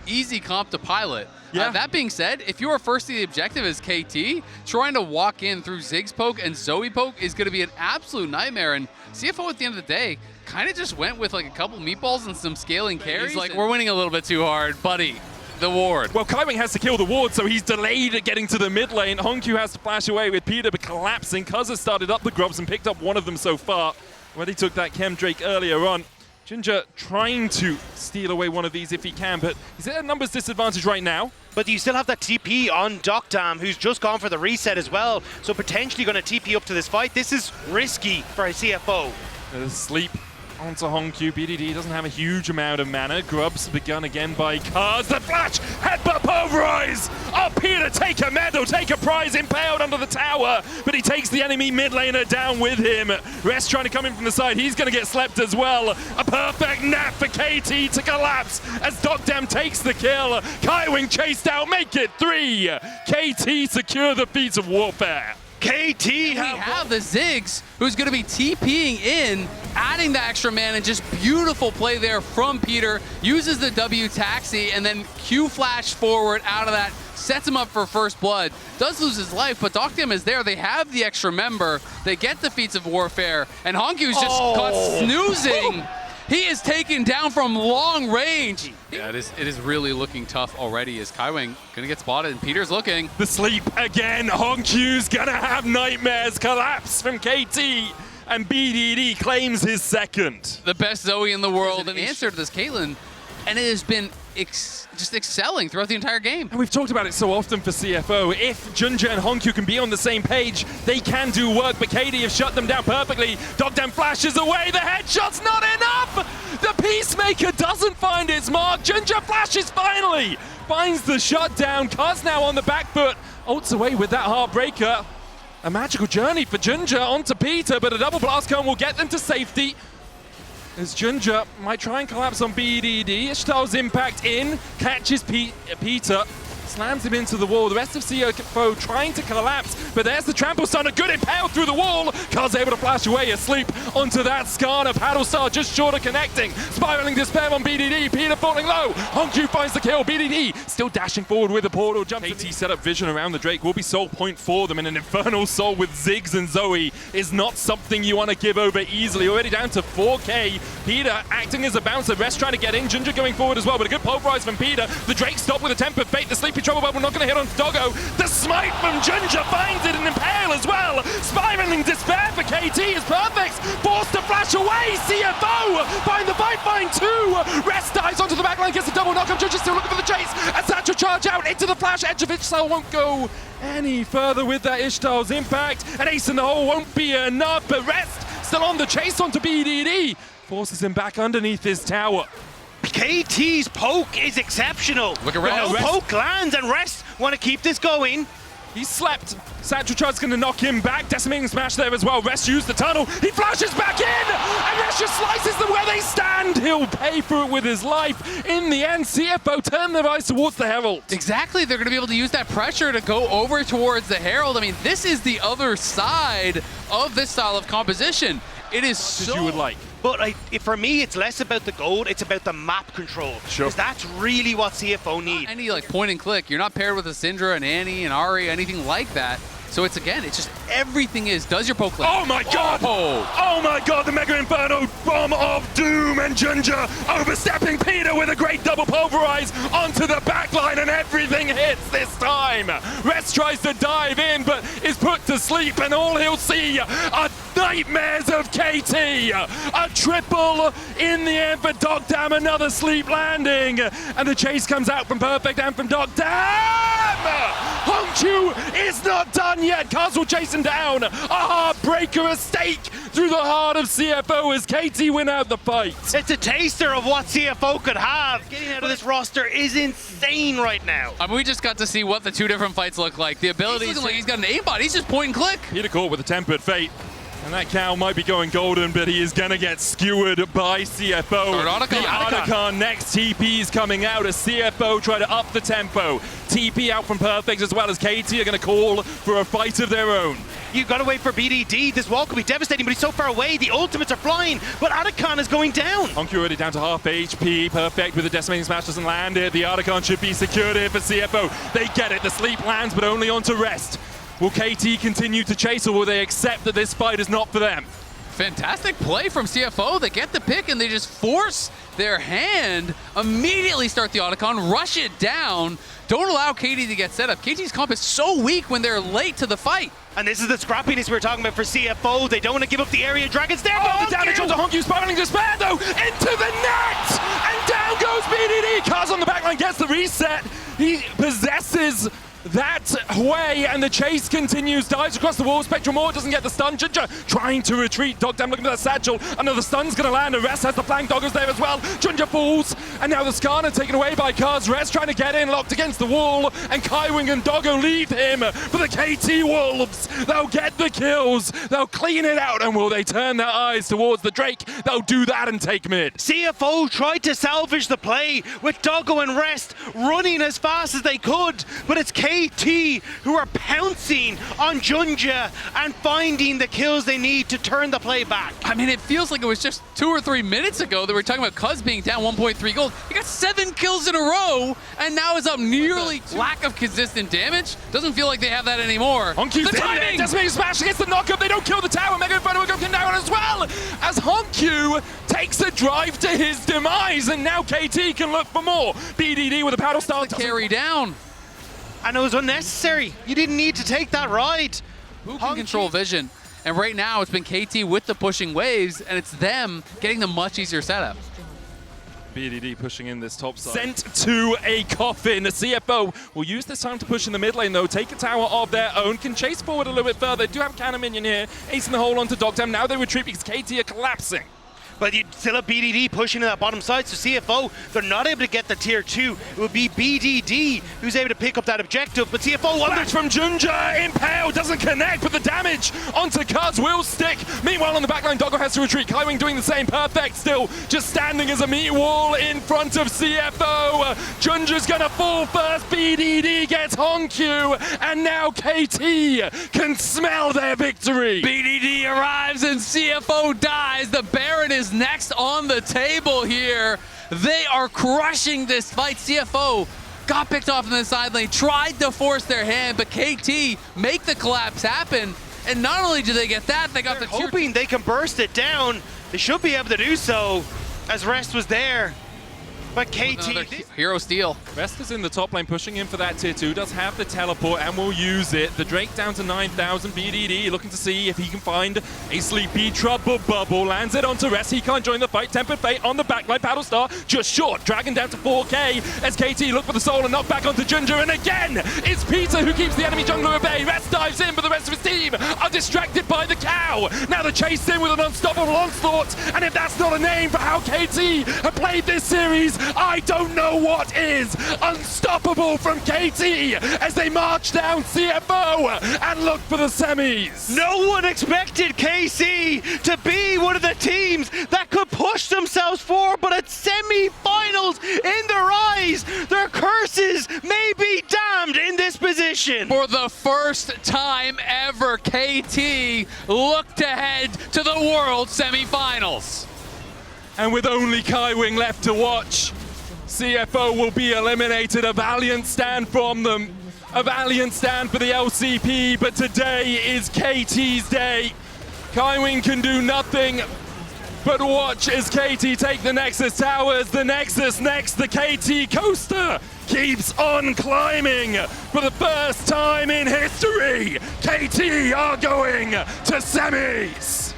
easy comp to pilot. Yeah. That being said, if you are first to the objective as KT, trying to walk in through Ziggs poke and Zoe poke is going to be an absolute nightmare. And CFO at the end of the day kind of just went with like a couple meatballs and some scaling carries. He's like, we're winning a little bit too hard, buddy. The ward. Well, Kaiwing has to kill the ward, so he's delayed at getting to the mid lane. Hongq has to flash away with Peter collapsing. Kaza started up the grubs and picked up one of them so far. Already took that Chem Drake earlier on. Ginger trying to steal away one of these if he can, but he's at a numbers disadvantage right now. But you still have that TP on Docdam, who's just gone for the reset as well, so potentially going to TP up to this fight. This is risky for a CFO. Sleep onto Hongq. BDD doesn't have a huge amount of mana. Grubs begun again by Kaz. The flash! Headbutt pulverize! Oh, Peter, take a medal, take a prize, impaled under the tower. But he takes the enemy mid laner down with him. Rest trying to come in from the side. He's going to get slept as well. A perfect nap for KT to collapse as Docdam takes the kill. Kaiwing chased out, make it 3. KT secure the feats of warfare. KT We have the Ziggs, who's going to be TPing in, adding the extra man, and just beautiful play there from Peter. Uses the W taxi and then Q flash forward out of that, sets him up for first blood. Does lose his life, but Docdam is there. They have the extra member. They get the feats of warfare, and Hongq's just caught snoozing. He is taken down from long range. Yeah, it is really looking tough already as Kaiwing gonna get spotted and Peter's looking. The sleep again. Hongq's gonna have nightmares. Collapse from KT. And BDD claims his second. The best Zoe in the world. An answer to this Caitlyn, and it has been just excelling throughout the entire game. And we've talked about it so often for CFO. If Junja and Hongq can be on the same page, they can do work, but KD have shut them down perfectly. Docdam flashes away, the headshot's not enough! The Peacemaker doesn't find its mark. Junja flashes finally! Finds the shutdown. Kaz now on the back foot. Ults away with that Heartbreaker. A magical journey for Junja onto Peter, but a double blast cone will get them to safety. As Junja might try and collapse on BDD. Ishtar's impact in, catches Peter, slams him into the wall. The rest of CFO trying to collapse, but there's the trample stun, a good impale through the wall. Kaz able to flash away, asleep onto that Skarner. Paddlestar just short of connecting. Spiraling despair on BDD, Peter falling low. Hongq finds the kill, BDD still dashing forward with a portal. Jump. KT set up vision around the Drake, will be soul point for them, and an Infernal Soul with Ziggs and Zoe is not something you want to give over easily. Already down to 4K. Peter acting as a bouncer, Rest trying to get in, Ginger going forward as well, but a good pulverize from Peter. The Drake stopped with a Tempered Fate, the Sleepy Trouble Bubble not going to hit on Doggo. The smite from Ginger finds it, and Impale as well. Spiraling despair for KT is perfect. Forced to flash away. CFO find the fight, find 2. Rest dives onto the backline, gets a double knock-up. Ginger still looking for the chase. And Satchel charge out into the flash. Edge of Ishtar won't go any further with that Ishtar's impact. An ace in the hole won't be enough, but Rest still on the chase onto BDD. Forces him back underneath his tower. KT's poke is exceptional. Look at Rest. No poke lands, and Rest want to keep this going. He slept. Satchel Charge's going to knock him back. Decimating smash there as well. Rest used the tunnel. He flashes back in, and Rest just slices them where they stand. He'll pay for it with his life. In the end, CFO turn their eyes towards the Herald. Exactly, they're going to be able to use that pressure to go over towards the Herald. I mean, this is the other side of this style of composition. It is so... you would like. But for me, it's less about the gold, it's about the map control. Sure. Because that's really what CFO need. Any like point and click, you're not paired with a Syndra, an Annie, an Ahri, anything like that. So it's just everything does your poke land. Oh my god! Oh my god, the Mega Inferno Bomb of Doom, and Ginger overstepping Peter with a great double pulverize onto the backline, and everything hits this time. Rest tries to dive in, but is put to sleep, and all he'll see are nightmares of KT. A triple in the end for Docdam, another sleep landing, and the chase comes out from Perfect and from Docdam. Hongq is not done yet. Kaz will chase him down. A Heartbreaker, a stake through the heart of CFO as KT win out the fight. It's a taster of what CFO could have. Getting out of this roster is insane right now. I mean, we just got to see what the two different fights look like. The ability, he's got an aimbot. He's just point and click. Peter caught with a Tempered Fate. And that cow might be going golden, but he is going to get skewered by CFO. The Otacon next TP is coming out as CFO try to up the tempo. TP out from Perfect as well as KT are going to call for a fight of their own. You've got to wait for BDD. This wall could be devastating, but he's so far away. The ultimates are flying, but Otacon is going down. Honku already down to half HP. Perfect with the decimating smash doesn't land it. The Otacon should be secured here for CFO. They get it. The sleep lands, but only onto rest. Will KT continue to chase, or will they accept that this fight is not for them? Fantastic play from CFO. They get the pick and they just force their hand, immediately start the Otacon, rush it down, don't allow KT to get set up. KT's comp is so weak when they're late to the fight. And this is the scrappiness we were talking about for CFO. They don't want to give up the area. Dragon's there. Oh, the damage onto Honku, spiraling despair though, into the net! And down goes BDD. Kaza on the backline gets the reset. He possesses that way, and the chase continues. Dives across the wall. Spectral Maw doesn't get the stun. Ginger trying to retreat. Dogdam looking for that satchel. Another stun's going to land. And Rest has the flank. Dogger's there as well. Ginger falls. And now the Skarner taken away by Kaz. Rest trying to get in, locked against the wall. And Kaiwing and Doggo leave him for the KT Wolves. They'll get the kills. They'll clean it out. And will they turn their eyes towards the Drake? They'll do that and take mid. CFO tried to salvage the play with Doggo and Rest running as fast as they could. But it's KT who are pouncing on Junja and finding the kills they need to turn the play back. I mean, it feels like it was just 2 or 3 minutes ago that we were talking about Cuz being down 1.3 gold. He got 7 kills in a row and now is up nearly 2. Lack of consistent damage. Doesn't feel like they have that anymore. Honku's the timing! Decimating smash against the knockup. They don't kill the tower. Mega Infernal will come down as well as Honku takes a drive to his demise, and now KT can look for more. BDD with a paddle style Carry down. And it was unnecessary. You didn't need to take that ride. Who can control vision? And right now it's been KT with the pushing waves, and it's them getting the much easier setup. BDD pushing in this top side. Sent to a coffin. The CFO will use this time to push in the mid lane though, take a tower of their own, can chase forward a little bit further. They do have cannon minion here, acing the hole onto Dogdam. Now they retreat because KT are collapsing. But you still have BDD pushing to that bottom side, so CFO, they're not able to get the tier 2. It would be BDD who's able to pick up that objective, but CFO Flash from Junja, Impale doesn't connect, but the damage onto Kaz will stick. Meanwhile on the backline, Doggo has to retreat. Kaiwing doing the same, Perfect still just standing as a meat wall in front of CFO. Junja's gonna fall first, BDD gets Honku, and now KT can smell their victory. BDD arrives and CFO dies. The Baron is next on the table here. They are crushing this fight. CFO got picked off in the side lane, tried to force their hand, but KT make the collapse happen. And not only do they get that, they got the tier 2. Hoping they can burst it down. They should be able to do so, as Rest was there. But KT... Hero steal. Rest is in the top lane, pushing in for that tier 2, does have the teleport and will use it. The Drake down to 9,000, BDD looking to see if he can find a sleepy trouble bubble. Lands it onto Rest, he can't join the fight. Tempered Fate on the backline, Paddle Star just short. Dragon down to 4k as KT look for the soul and knock back onto Junja. And again, it's Peter who keeps the enemy jungler at bay. Rest dives in, but the rest of his team are distracted by the cow. Now the chase in with an unstoppable onslaught. And if that's not a name for how KT have played this series, I don't know what is. Unstoppable from KT as they march down CFO and look for the semis. No one expected KC to be one of the teams that could push themselves forward, but at semi-finals in their eyes, their curses may be damned in this position. For the first time ever, KT looked ahead to the World Semifinals. And with only Kaiwing left to watch, CFO will be eliminated. A valiant stand from them. A valiant stand for the LCP, but today is KT's day. Kaiwing can do nothing but watch as KT take the Nexus towers. The Nexus next, the KT coaster keeps on climbing. For the first time in history, KT are going to semis.